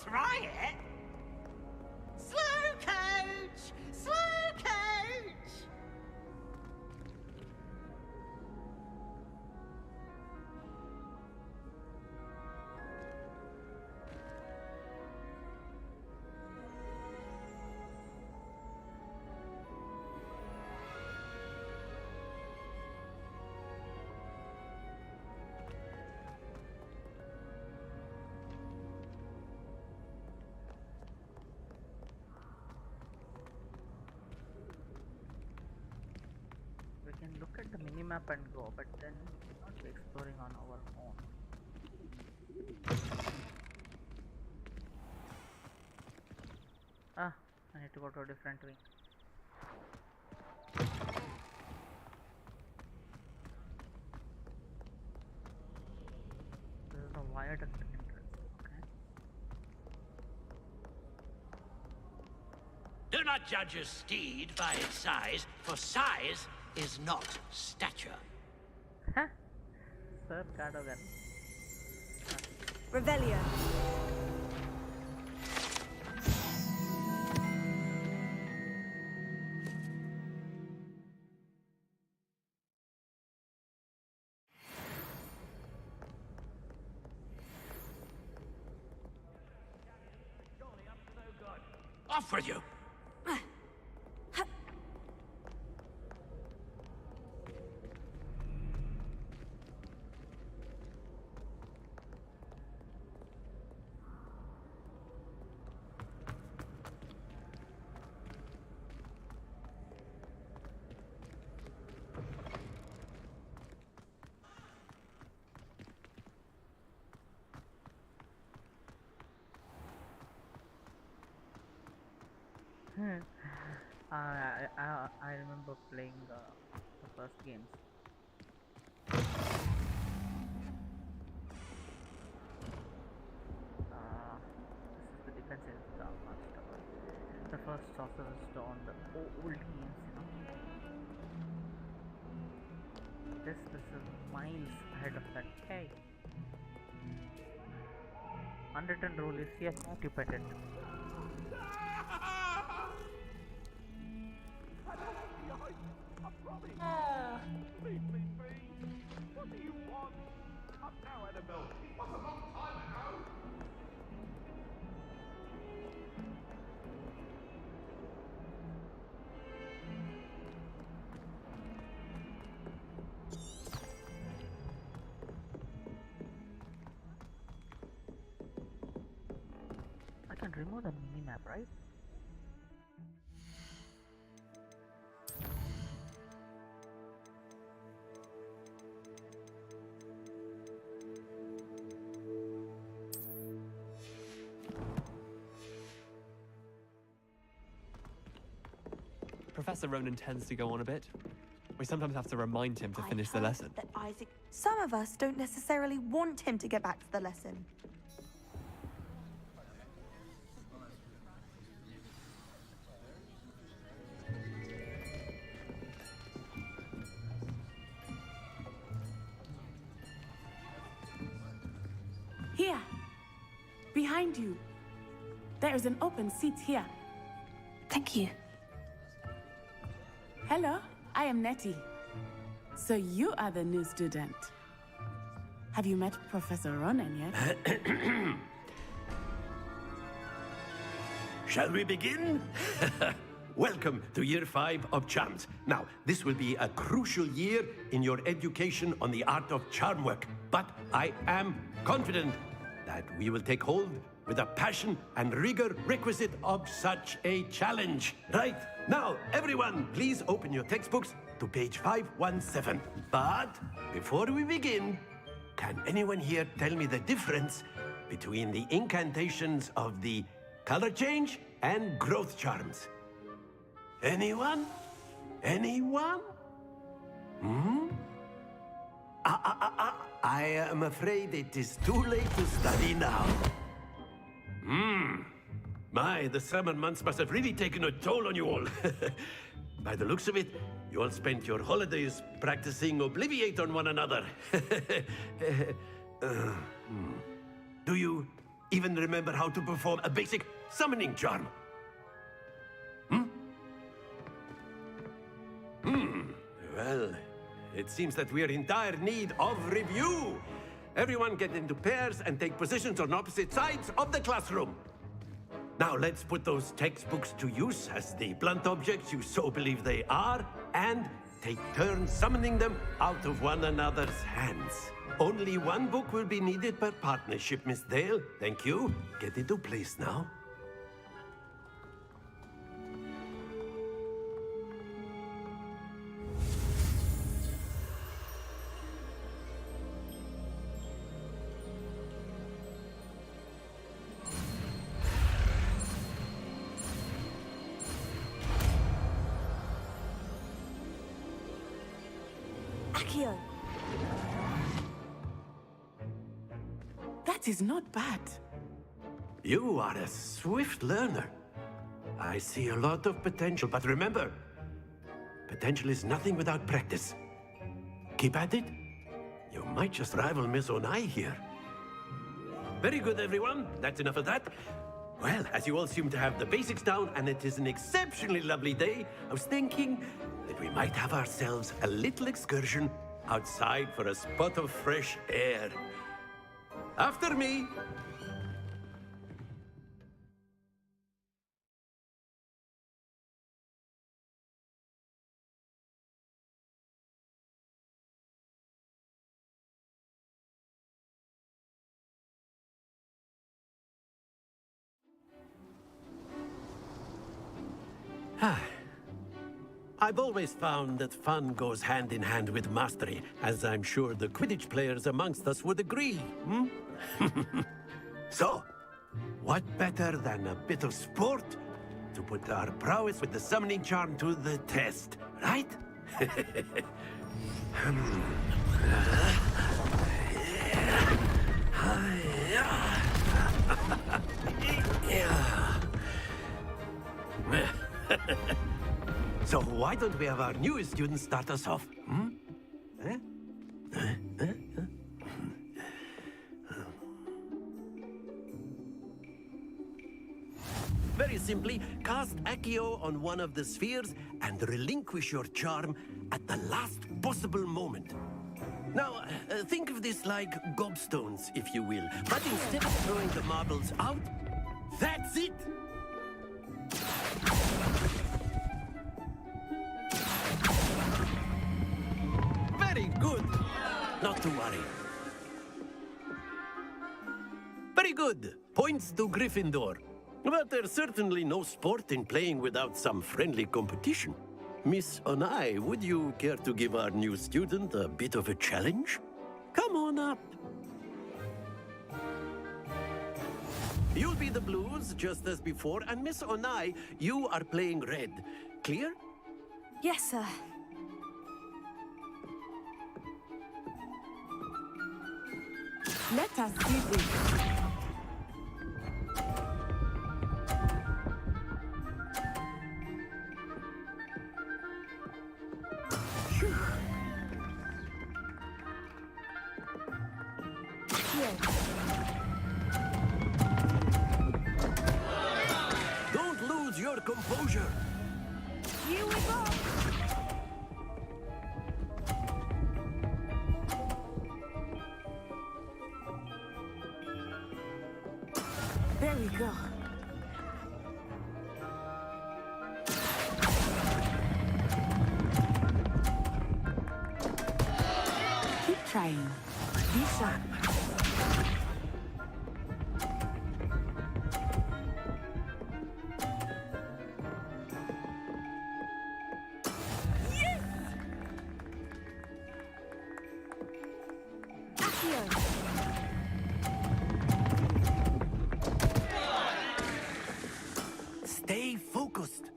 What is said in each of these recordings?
try it? Slow coach! Slow coach! We can look at the minimap and go, but then not be exploring on our own. Ah, I need to go to a different wing. This is the viaduct entrance, okay. Do not judge a steed by its size, for size is not stature. Huh? Sir Cadogan. Revelio. Off with you! I remember playing the first games. This is the defensive master. The first Sorcerer's Stone, the old games, you know. This is miles ahead of that. Hey, unwritten rule is yes, to pet it. Please, please, please. What do you want? Up now, Annabelle. It was a long time ago. I can remove the minimap, right? Professor Ronan tends to go on a bit. We sometimes have to remind him to finish the lesson. That Isaac. Some of us don't necessarily want him to get back to the lesson. Here, behind you. There is an open seat here. Thank you. Hello, I am Nettie. So you are the new student. Have you met Professor Ronan yet? Shall we begin? Welcome to Year 5 of Charms. Now, this will be a crucial year in your education on the art of charm work. But I am confident that we will take hold with the passion and rigor requisite of such a challenge. Right, now, everyone, please open your textbooks to page 517. But before we begin, can anyone here tell me the difference between the incantations of the color change and growth charms? Anyone? Anyone? I am afraid it is too late to study now. My, the summer months must have really taken a toll on you all. By the looks of it, you all spent your holidays practicing Obliviate on one another. Do you even remember how to perform a basic summoning charm? Well, it seems that we're in dire need of review. Everyone get into pairs and take positions on opposite sides of the classroom. Now let's put those textbooks to use as the blunt objects you so believe they are, and take turns summoning them out of one another's hands. Only one book will be needed per partnership, Miss Dale. Thank you. Get into place now. Accio. That is not bad. You are a swift learner. I see a lot of potential, but remember, potential is nothing without practice. Keep at it. You might just rival Miss Onai here. Very good, everyone. That's enough of that. Well, as you all seem to have the basics down, and it is an exceptionally lovely day, I was thinking that we might have ourselves a little excursion outside for a spot of fresh air. After me. I've always found that fun goes hand in hand with mastery, as I'm sure the Quidditch players amongst us would agree, So, what better than a bit of sport to put our prowess with the summoning charm to the test, right? So why don't we have our newest student start us off? Very simply, cast Accio on one of the spheres and relinquish your charm at the last possible moment. Now, think of this like gobstones, if you will. But instead of throwing the marbles out, that's it! Very good. Not to worry. Very good. Points to Gryffindor. But there's certainly no sport in playing without some friendly competition. Miss Onai, would you care to give our new student a bit of a challenge? Come on up. You'll be the blues, just as before, and Miss Onai, you are playing red. Clear? Yes, sir. Let us see this. Don't lose your composure. Here we go. There we go. Keep trying. Be sharp. Stay focused.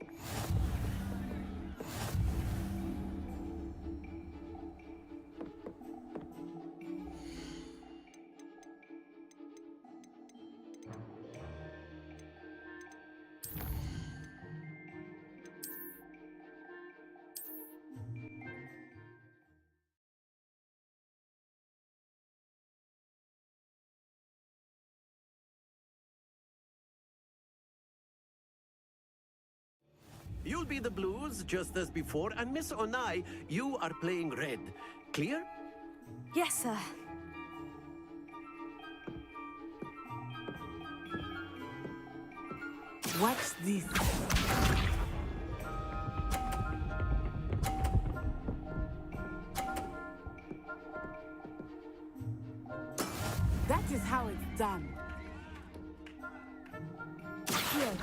You'll be the blues, just as before, and Miss Onai, you are playing red. Clear? Yes, sir. Watch this. That is how it's done. Here.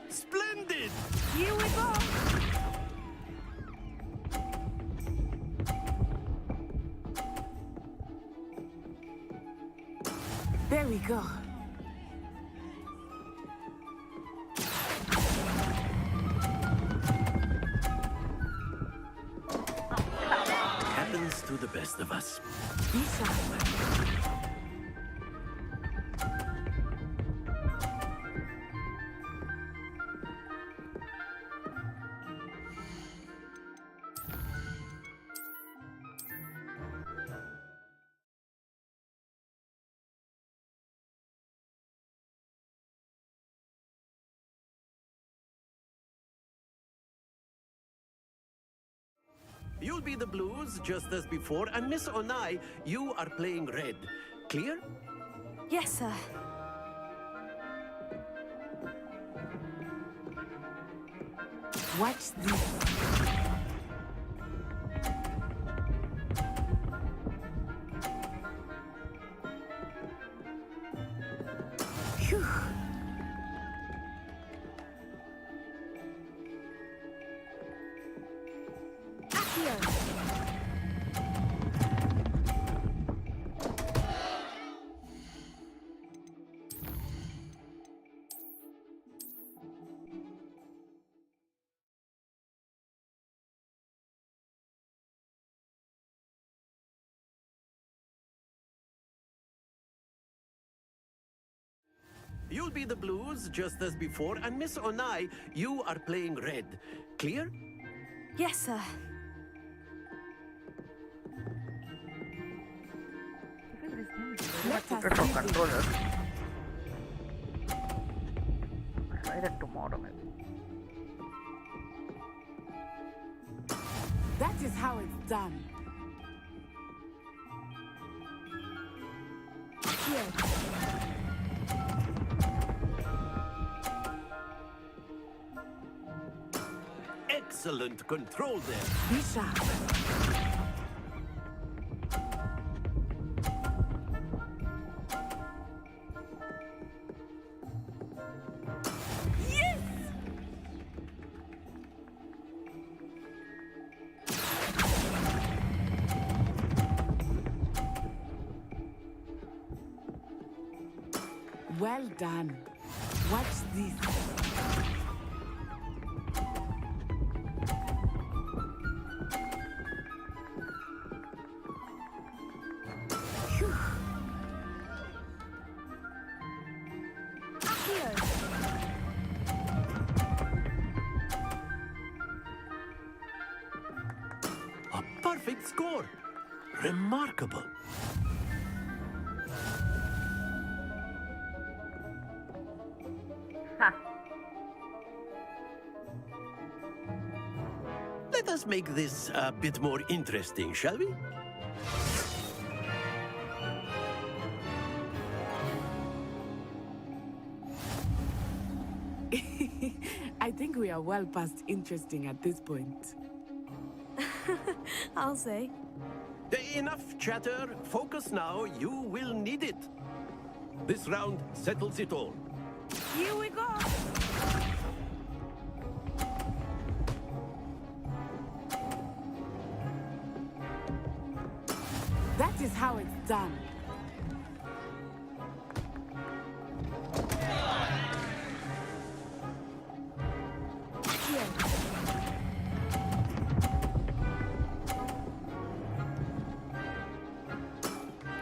Splendid! Here we go. There we go. Happens to the best of us. Be sharp. You'll be the blues, just as before, and Miss Onai, you are playing red. Clear? Yes, sir. Watch this. Phew. Here. You'll be the blues, just as before, and Miss Onai, you are playing red. Clear? Yes, sir. Let us Secret of see this. controllers. I'll try that tomorrow maybe. That is how it's done. Here. Excellent control there. Be sharp. Yes! Well done. Watch this. Phew. Here. A perfect score. Remarkable. Let us make this a bit more interesting, shall we? I think we are well past interesting at this point. I'll say. Enough chatter. Focus now. You will need it. This round settles it all. Here we go. That is how it's done. Here.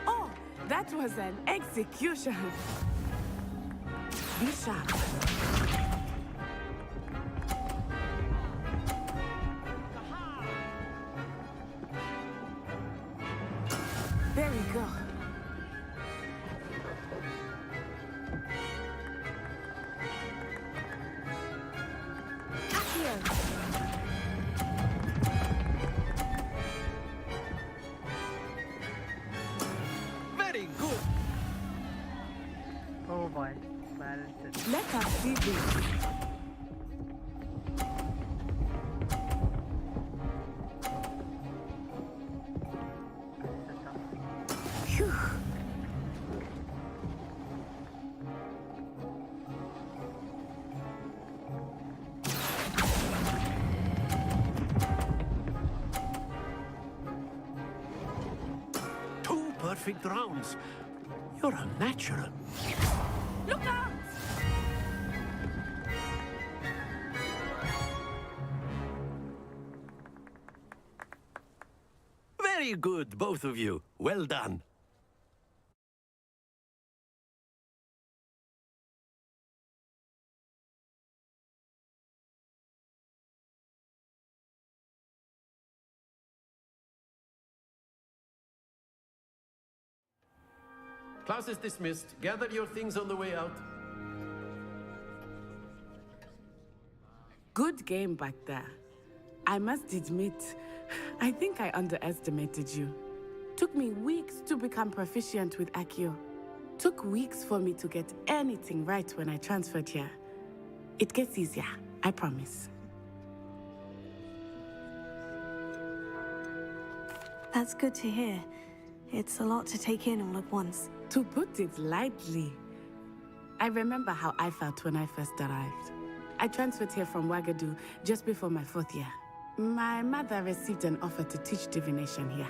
Oh, that was an execution. Be sharp. There we go. boy. Balance it. Let us see this. Phew. Two perfect rounds. You're a natural. Look out! Very good, both of you. Well done. Class is dismissed. Gather your things on the way out. Good game back there. I must admit, I think I underestimated you. Took me weeks to become proficient with Accio. Took weeks for me to get anything right when I transferred here. It gets easier, I promise. That's good to hear. It's a lot to take in all at once. To put it lightly, I remember how I felt when I first arrived. I transferred here from Ouagadougou just before my 4th year. My mother received an offer to teach divination here.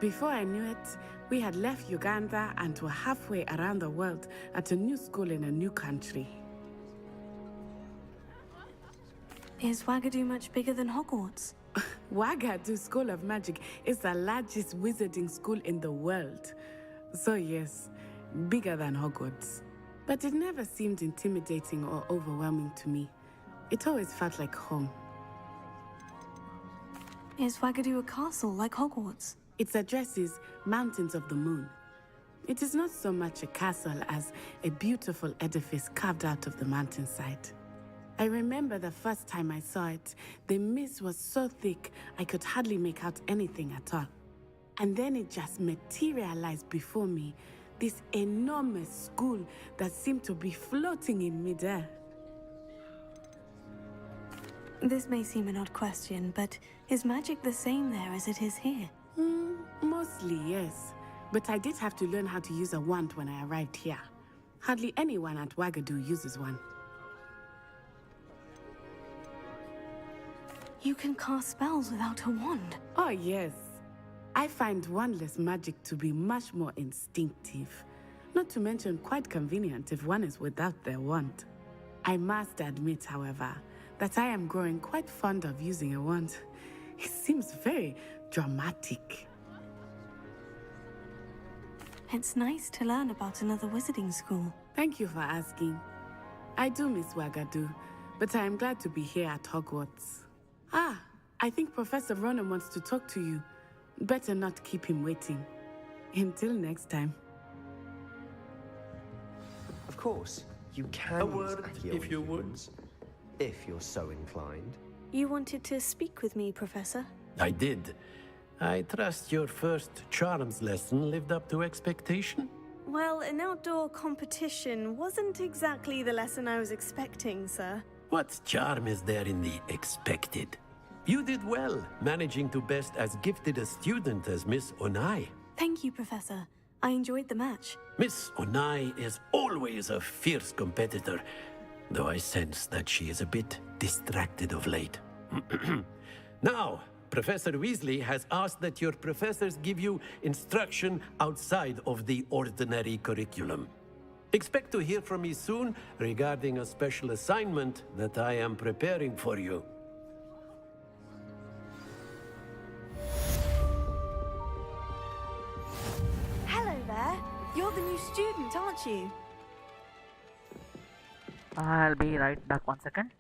Before I knew it, we had left Uganda and were halfway around the world at a new school in a new country. Is Ouagadougou much bigger than Hogwarts? Ouagadougou School of Magic is the largest wizarding school in the world. So yes, bigger than Hogwarts. But it never seemed intimidating or overwhelming to me. It always felt like home. Is Ouagadougou a castle like Hogwarts? Its address is Mountains of the Moon. It is not so much a castle as a beautiful edifice carved out of the mountainside. I remember the first time I saw it, the mist was so thick I could hardly make out anything at all. And then it just materialized before me, this enormous school that seemed to be floating in midair. This may seem an odd question, but is magic the same there as it is here? Mostly, yes. But I did have to learn how to use a wand when I arrived here. Hardly anyone at Ouagadougou uses one. You can cast spells without a wand. Oh, yes. I find wandless magic to be much more instinctive. Not to mention quite convenient if one is without their wand. I must admit, however, that I am growing quite fond of using a wand. It seems very dramatic. It's nice to learn about another wizarding school. Thank you for asking. I do miss Ouagadougou, but I am glad to be here at Hogwarts. Ah, I think Professor Ronan wants to talk to you. Better not keep him waiting. Until next time. Of course, you can A use word, Accio if you would. influence, if you're so inclined. You wanted to speak with me, Professor? I did. I trust your first charms lesson lived up to expectation? Well, an outdoor competition wasn't exactly the lesson I was expecting, sir. What charm is there in the expected? You did well, managing to best as gifted a student as Miss Onai. Thank you, Professor. I enjoyed the match. Miss Onai is always a fierce competitor, though I sense that she is a bit distracted of late. Now, Professor Weasley has asked that your professors give you instruction outside of the ordinary curriculum. Expect to hear from me soon regarding a special assignment that I am preparing for you. Hello there. You're the new student, aren't you? I'll be right back 1 second.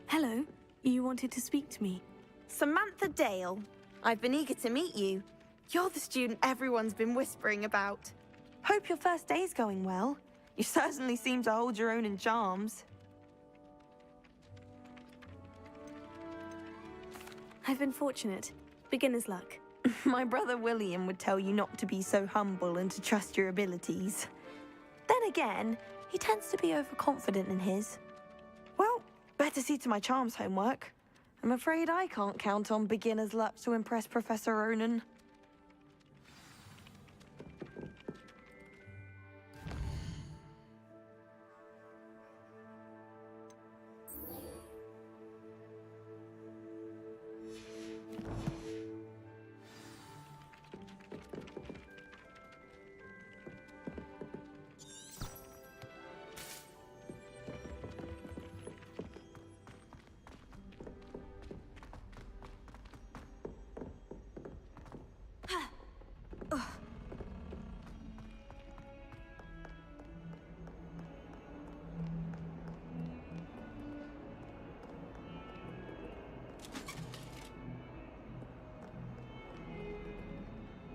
Hello. You wanted to speak to me? Samantha Dale. I've been eager to meet you. You're the student everyone's been whispering about. Hope your first day's going well. You certainly seem to hold your own in charms. I've been fortunate. Beginner's luck. My brother William would tell you not to be so humble and to trust your abilities. Then again, he tends to be overconfident in his. Well, better see to my charms homework. I'm afraid I can't count on beginner's luck to impress Professor Ronan.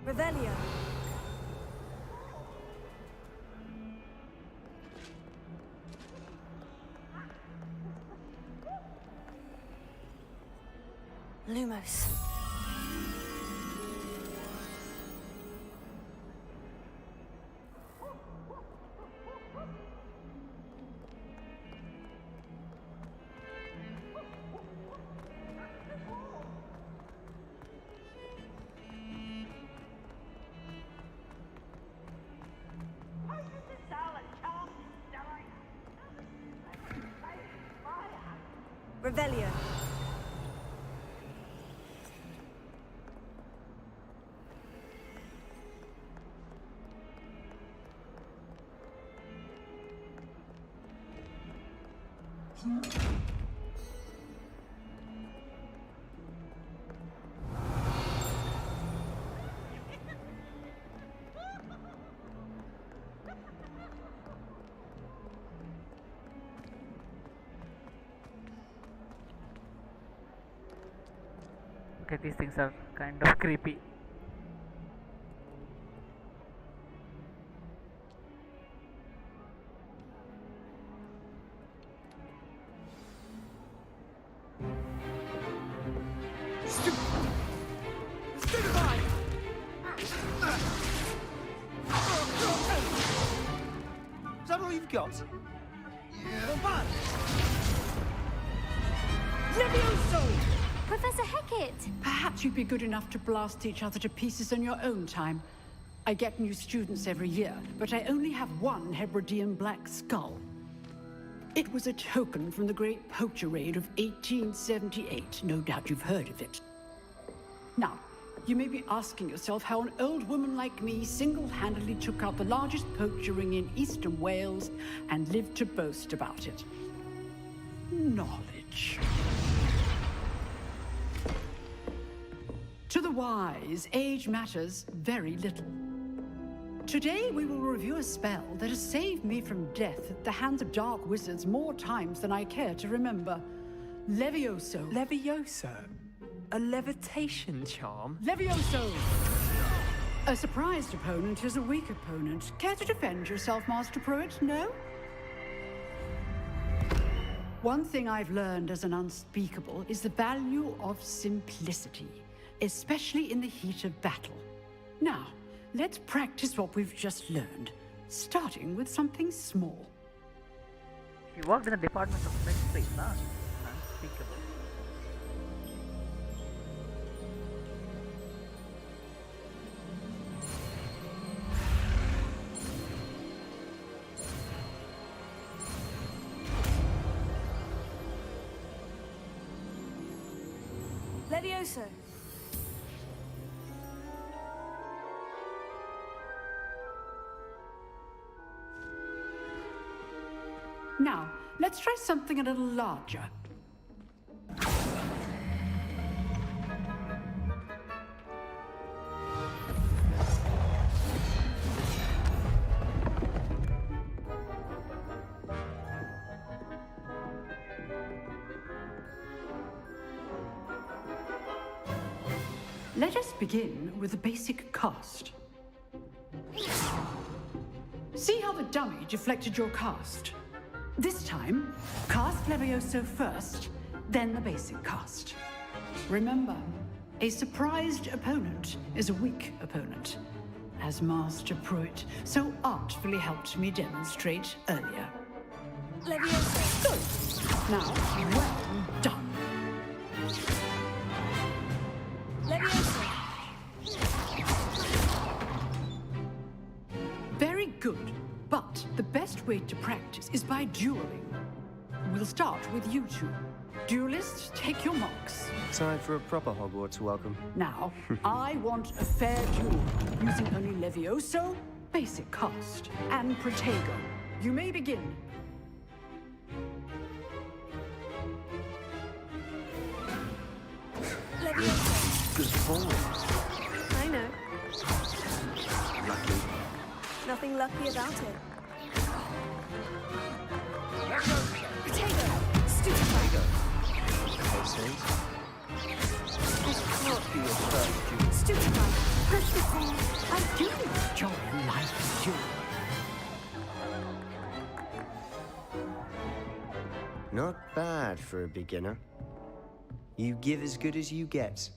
Revelio. Lumos. Revelio. Okay, these things are kind of creepy. Is that all you've got? Yeah. Levioso! Professor Hecat! Perhaps you'd be good enough to blast each other to pieces in your own time. I get new students every year, but I only have one Hebridean black skull. It was a token from the Great Poacher Raid of 1878. No doubt you've heard of it. Now, you may be asking yourself how an old woman like me single-handedly took out the largest poacher ring in eastern Wales and lived to boast about it. Knowledge. To the wise, age matters very little. Today we will review a spell that has saved me from death at the hands of dark wizards more times than I care to remember. Levioso. Levioso? A levitation charm? Levioso! A surprised opponent is a weak opponent. Care to defend yourself, Master Pruitt? No? One thing I've learned as an unspeakable is the value of simplicity, especially in the heat of battle. Now, let's practice what we've just learned, starting with something small. She worked in the department of mystery, huh? Unspeakable. Levioso. Now, let's try something a little larger. Let us begin with the basic cast. See how the dummy deflected your cast? This time, cast Levioso first, then the basic cast. Remember, a surprised opponent is a weak opponent, as Master Pruitt so artfully helped me demonstrate earlier. Leviosa. Good. Now, well done. Leviosa. Very good, but the best way to practice is by dueling. We'll start with you two. Duelists, take your marks. Time for a proper Hogwarts welcome. Now, I want a fair duel, using only Levioso, basic cast, and Protego. You may begin. Leviosa. Good form. I know. Lucky. Nothing lucky about it. Potato. Stupefy. This can't be your first duel. Stupefy. Press the ball. I do enjoy life duel. Not bad for a beginner. You give as good as you get.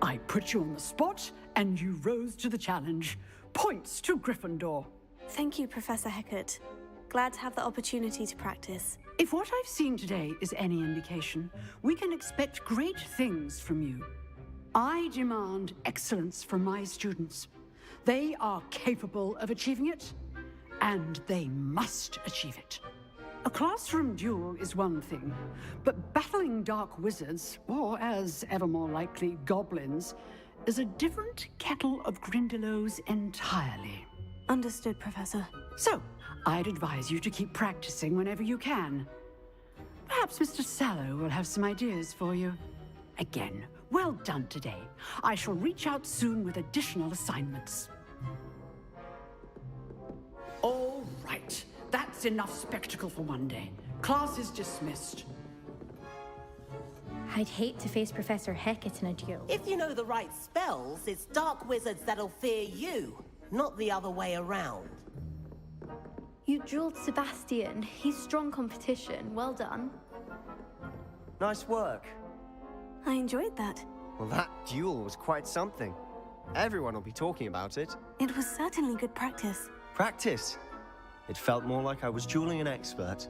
I put you on the spot, and you rose to the challenge. Points to Gryffindor. Thank you, Professor Hecat. Glad to have the opportunity to practice. If what I've seen today is any indication, we can expect great things from you. I demand excellence from my students. They are capable of achieving it, and they must achieve it. A classroom duel is one thing, but battling dark wizards, or as ever more likely, goblins, is a different kettle of Grindylows entirely. Understood, Professor. So, I'd advise you to keep practicing whenever you can. Perhaps Mr. Sallow will have some ideas for you. Again, well done today. I shall reach out soon with additional assignments. All right. That's enough spectacle for one day. Class is dismissed. I'd hate to face Professor Hecat in a duel. If you know the right spells, it's dark wizards that'll fear you, not the other way around. You dueled Sebastian. He's strong competition. Well done. Nice work. I enjoyed that. Well, that duel was quite something. Everyone will be talking about it. It was certainly good practice. Practice. It felt more like I was dueling an expert.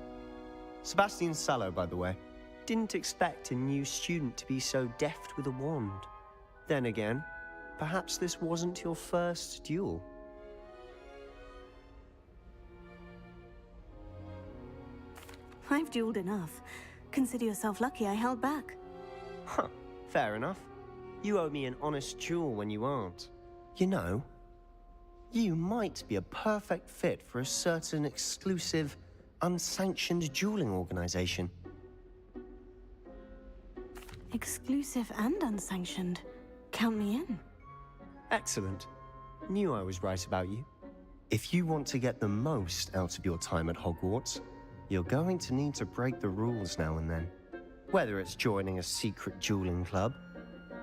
Sebastian Sallow, by the way. Didn't expect a new student to be so deft with a wand. Then again, perhaps this wasn't your first duel. I've dueled enough. Consider yourself lucky I held back. Huh, fair enough. You owe me an honest duel when you aren't. You know, you might be a perfect fit for a certain exclusive, unsanctioned dueling organization. Exclusive and unsanctioned. Count me in. Excellent. Knew I was right about you. If you want to get the most out of your time at Hogwarts, you're going to need to break the rules now and then. Whether it's joining a secret dueling club,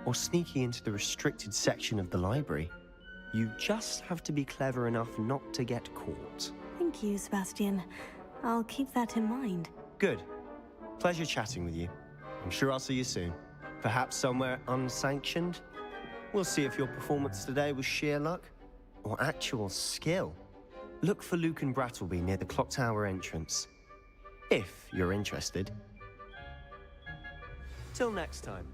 or sneaking into the restricted section of the library, you just have to be clever enough not to get caught. Thank you, Sebastian. I'll keep that in mind. Good. Pleasure chatting with you. I'm sure I'll see you soon. Perhaps somewhere unsanctioned? We'll see if your performance today was sheer luck or actual skill. Look for Luke and Brattleby near the clock tower entrance. If you're interested. Till next time.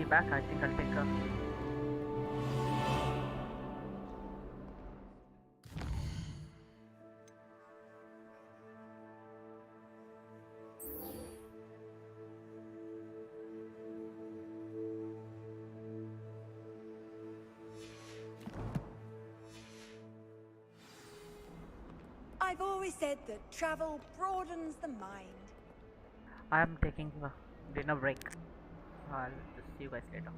be back. I think I'll take a... I've always said that travel broadens the mind. I'm taking a dinner break. I'll just see you guys later.